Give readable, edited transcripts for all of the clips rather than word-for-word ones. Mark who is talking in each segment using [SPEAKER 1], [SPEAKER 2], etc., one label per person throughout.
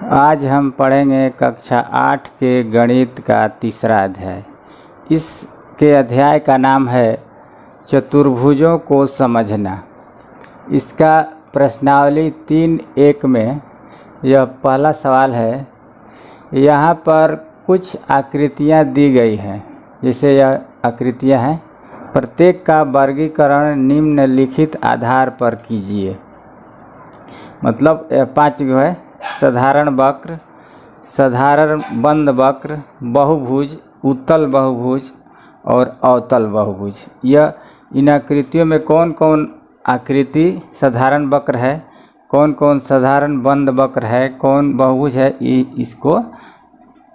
[SPEAKER 1] आज हम पढ़ेंगे कक्षा 8 के गणित का तीसरा अध्याय। इसके अध्याय का नाम है चतुर्भुजों को समझना। इसका प्रश्नावली 3.1 में यह पहला सवाल है। यहाँ पर कुछ आकृतियाँ दी गई हैं, जैसे यह आकृतियाँ हैं। प्रत्येक का वर्गीकरण निम्नलिखित आधार पर कीजिए। मतलब 5 जो है: साधारण वक्र, साधारण बंद वक्र, बहुभुज, उत्तल बहुभुज और अवतल बहुभुज। यह इन आकृतियों में कौन कौन आकृति साधारण वक्र है, कौन कौन साधारण बंद वक्र है, कौन बहुभुज है, इसको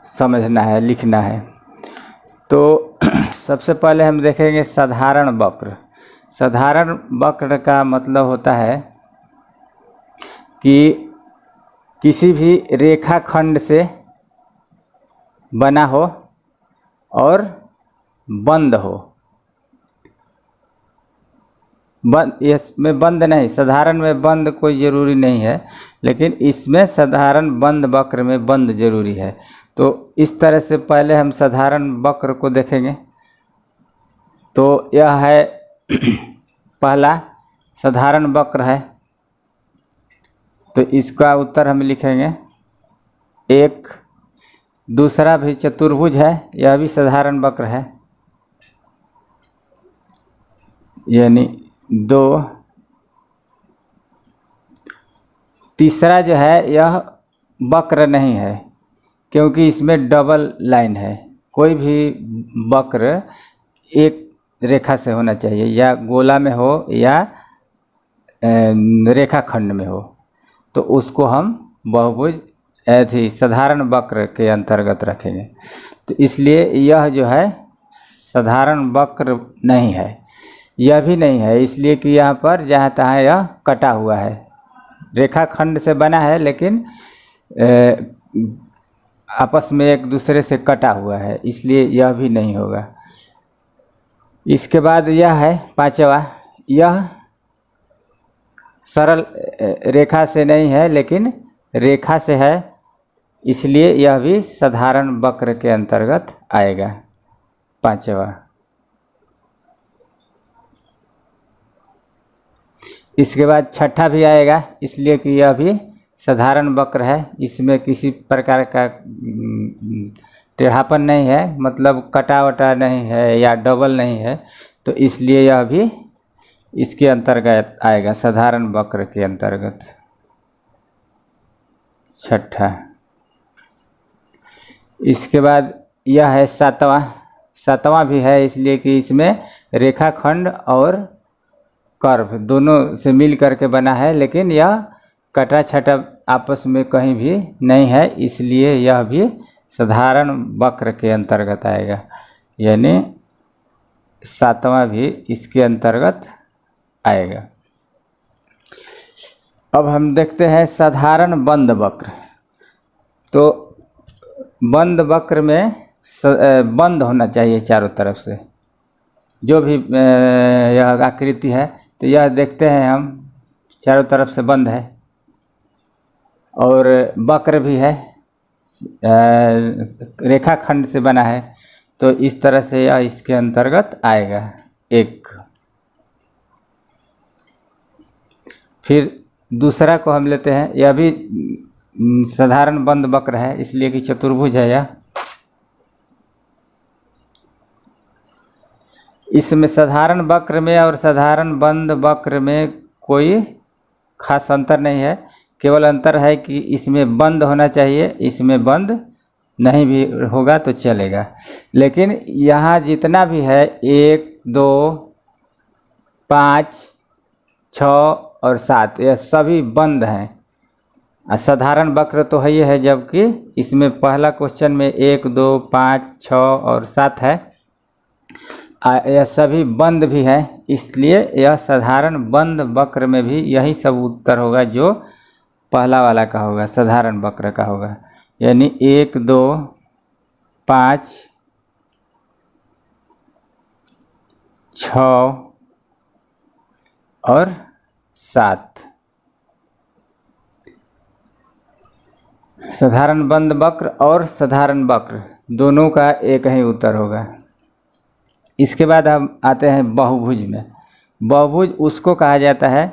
[SPEAKER 1] समझना है, लिखना है। तो सबसे पहले हम देखेंगे साधारण वक्र। साधारण वक्र का मतलब होता है कि किसी भी रेखाखंड से बना हो और बंद हो। इसमें बंद नहीं, साधारण में बंद कोई ज़रूरी नहीं है, लेकिन इसमें साधारण बंद वक्र में बंद जरूरी है। तो इस तरह से पहले हम साधारण वक्र को देखेंगे। तो यह है पहला साधारण वक्र है, तो इसका उत्तर हम लिखेंगे 1। दूसरा भी चतुर्भुज है, यह भी साधारण वक्र है, यानी 2। तीसरा जो है यह वक्र नहीं है, क्योंकि इसमें डबल लाइन है। कोई भी वक्र एक रेखा से होना चाहिए, या गोला में हो या रेखाखंड में हो, तो उसको हम बहुभुज साधारण वक्र के अंतर्गत रखेंगे। तो इसलिए यह जो है साधारण वक्र नहीं है, यह भी नहीं है, इसलिए कि यहाँ पर जहाँ तहाँ यह कटा हुआ है, रेखाखंड से बना है लेकिन आपस में एक दूसरे से कटा हुआ है, इसलिए यह भी नहीं होगा। इसके बाद यह है 5वां। यह सरल रेखा से नहीं है लेकिन रेखा से है, इसलिए यह भी साधारण वक्र के अंतर्गत आएगा, 5वां। इसके बाद 6ठा भी आएगा, इसलिए कि यह भी साधारण वक्र है। इसमें किसी प्रकार का टेढ़ापन नहीं है, मतलब कटा वटा नहीं है या डबल नहीं है, तो इसलिए यह भी इसके अंतर्गत आएगा, साधारण वक्र के अंतर्गत, 6ठा। इसके बाद यह है 7वां। 7वां भी है, इसलिए कि इसमें रेखाखंड और कर्व दोनों से मिल करके बना है, लेकिन यह कटा छटा आपस में कहीं भी नहीं है, इसलिए यह भी साधारण वक्र के अंतर्गत आएगा, यानी 7वां भी इसके अंतर्गत आएगा। अब हम देखते हैं साधारण बंद वक्र। तो बंद वक्र में बंद होना चाहिए चारों तरफ से, जो भी यह आकृति है। तो यह देखते हैं हम, चारों तरफ से बंद है, और वक्र भी है, रेखाखंड से बना है, तो इस तरह से यह इसके अंतर्गत आएगा, 1। फिर दूसरा को हम लेते हैं, यह भी साधारण बंद वक्र है, इसलिए कि चतुर्भुज है यह। इसमें साधारण वक्र में और साधारण बंद वक्र में कोई खास अंतर नहीं है, केवल अंतर है कि इसमें बंद होना चाहिए, इसमें बंद नहीं भी होगा तो चलेगा। लेकिन यहाँ जितना भी है 1, 2, 5, 6 और 7, यह सभी बंद हैं। साधारण वक्र तो है ही है, जबकि इसमें पहला क्वेश्चन में 1, 2, 5, 6 और 7 है, यह सभी बंद भी है, इसलिए यह साधारण बंद वक्र में भी यही सब उत्तर होगा जो पहला वाला का होगा, साधारण वक्र का होगा, यानी 1, 2, 5, 6 और 7। साधारण बंद वक्र और साधारण वक्र दोनों का एक ही उत्तर होगा। इसके बाद हम आते हैं बहुभुज में। बहुभुज उसको कहा जाता है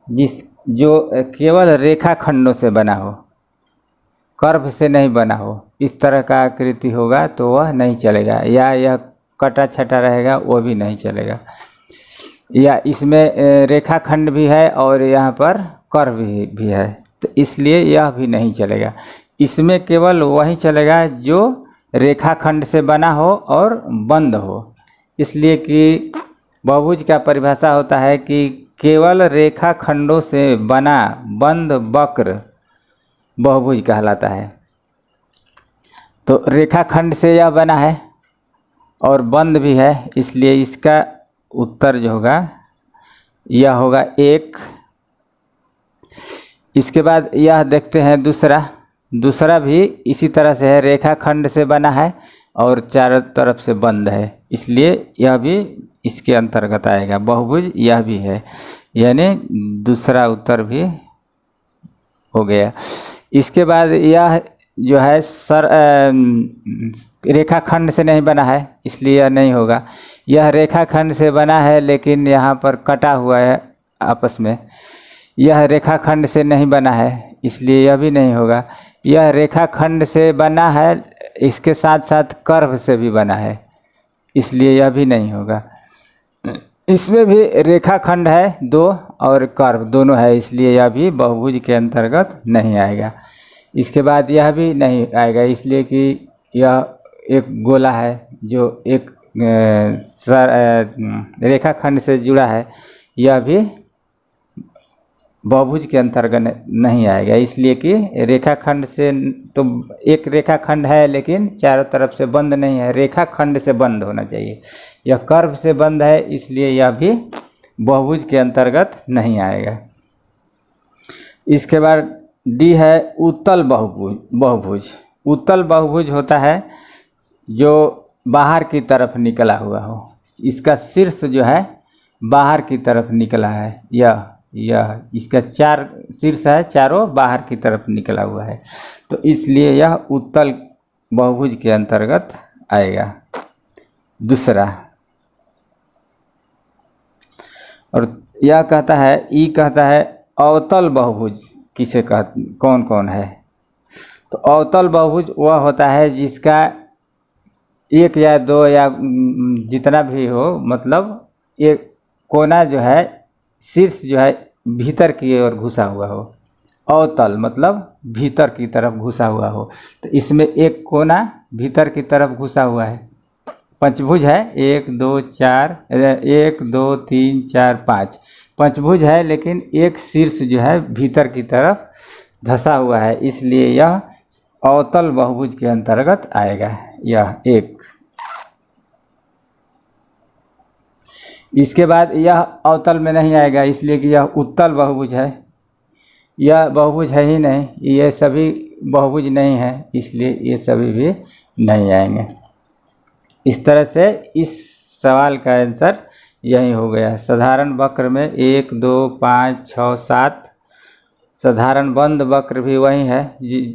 [SPEAKER 1] जो केवल रेखाखंडों से बना हो, कर्व से नहीं बना हो। इस तरह का आकृति होगा तो वह नहीं चलेगा, या यह कटा छटा रहेगा वो भी नहीं चलेगा, या इसमें रेखाखंड भी है और यहाँ पर कर्व भी है, तो इसलिए यह भी नहीं चलेगा। इसमें केवल वही चलेगा जो रेखाखंड से बना हो और बंद हो। इसलिए कि बहुभुज का परिभाषा होता है कि केवल रेखाखंडों से बना बंद वक्र बहुभुज कहलाता है। तो रेखाखंड से यह बना है और बंद भी है, इसलिए इसका उत्तर जो होगा यह होगा 1। इसके बाद यह देखते हैं दूसरा भी इसी तरह से है, रेखाखंड से बना है और चारों तरफ से बंद है, इसलिए यह भी इसके अंतर्गत आएगा। बहुभुज यह भी है, यानी दूसरा उत्तर भी हो गया। इसके बाद यह जो है रेखाखंड से नहीं बना है, इसलिए यह नहीं होगा। यह रेखाखंड से बना है लेकिन यहाँ पर कटा हुआ है आपस में, यह रेखाखंड से नहीं बना है, इसलिए यह भी नहीं होगा। यह रेखाखंड से बना है, इसके साथ साथ कर्व से भी बना है, इसलिए यह भी नहीं होगा। इसमें भी रेखाखंड है 2 और कर्व दोनों है, इसलिए यह भी बहुभुज के अंतर्गत नहीं आएगा। इसके बाद यह भी नहीं आएगा, इसलिए कि यह एक गोला है जो एक रेखाखंड से जुड़ा है, यह भी बहुभुज के अंतर्गत नहीं आएगा। इसलिए कि रेखाखंड से तो एक रेखाखंड है लेकिन चारों तरफ से बंद नहीं है, रेखाखंड से बंद होना चाहिए। यह कर्व से बंद है, इसलिए यह भी बहुभुज के अंतर्गत नहीं आएगा। इसके बाद डी है उत्तल बहुभुज। उत्तल बहुभुज होता है जो बाहर की तरफ निकला हुआ हो, इसका शीर्ष जो है बाहर की तरफ निकला है, यह इसका 4 शीर्ष है, चारों बाहर की तरफ निकला हुआ है, तो इसलिए यह उत्तल बहुभुज के अंतर्गत आएगा दूसरा। और यह कहता है अवतल बहुभुज किसे कौन कौन है। तो अवतल बहुभुज वह होता है जिसका 1 या 2 या जितना भी हो, मतलब एक कोना जो है शीर्ष जो है भीतर की ओर घुसा हुआ हो। अवतल मतलब भीतर की तरफ घुसा हुआ हो, तो इसमें एक कोना भीतर की तरफ घुसा हुआ है। पंचभुज है 1 2 4 1 2 3 4 5 पंचभुज है, लेकिन एक शीर्ष जो है भीतर की तरफ धंसा हुआ है, इसलिए यह अवतल बहुभुज के अंतर्गत आएगा, यह 1। इसके बाद यह अवतल में नहीं आएगा, इसलिए कि यह उत्तल बहुभुज है, यह बहुभुज है ही नहीं, ये सभी बहुभुज नहीं है, इसलिए ये सभी भी नहीं आएंगे। इस तरह से इस सवाल का आंसर यही हो गया। साधारण वक्र में 1 2 5 6 7, साधारण बंद वक्र भी वही है,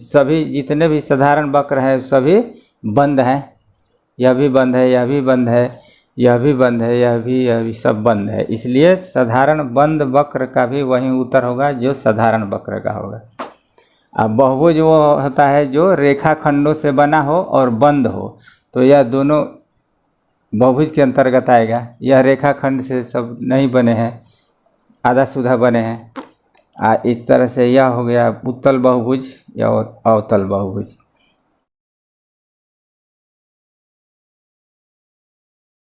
[SPEAKER 1] सभी जितने भी साधारण वक्र हैं सभी बंद हैं, यह भी बंद है, यह भी बंद है, यह भी बंद है, यह भी सब बंद है, इसलिए साधारण बंद वक्र का भी वही उत्तर होगा जो साधारण वक्र का होगा। अब बहुभुज वो होता है जो रेखाखंडों से बना हो और बंद हो, तो यह दोनों बहुभुज के अंतर्गत आएगा। यह रेखाखंड से सब नहीं बने हैं, आधा सुधा बने हैं। इस तरह से यह हो गया उत्तल बहुभुज या अवतल बहुभुज।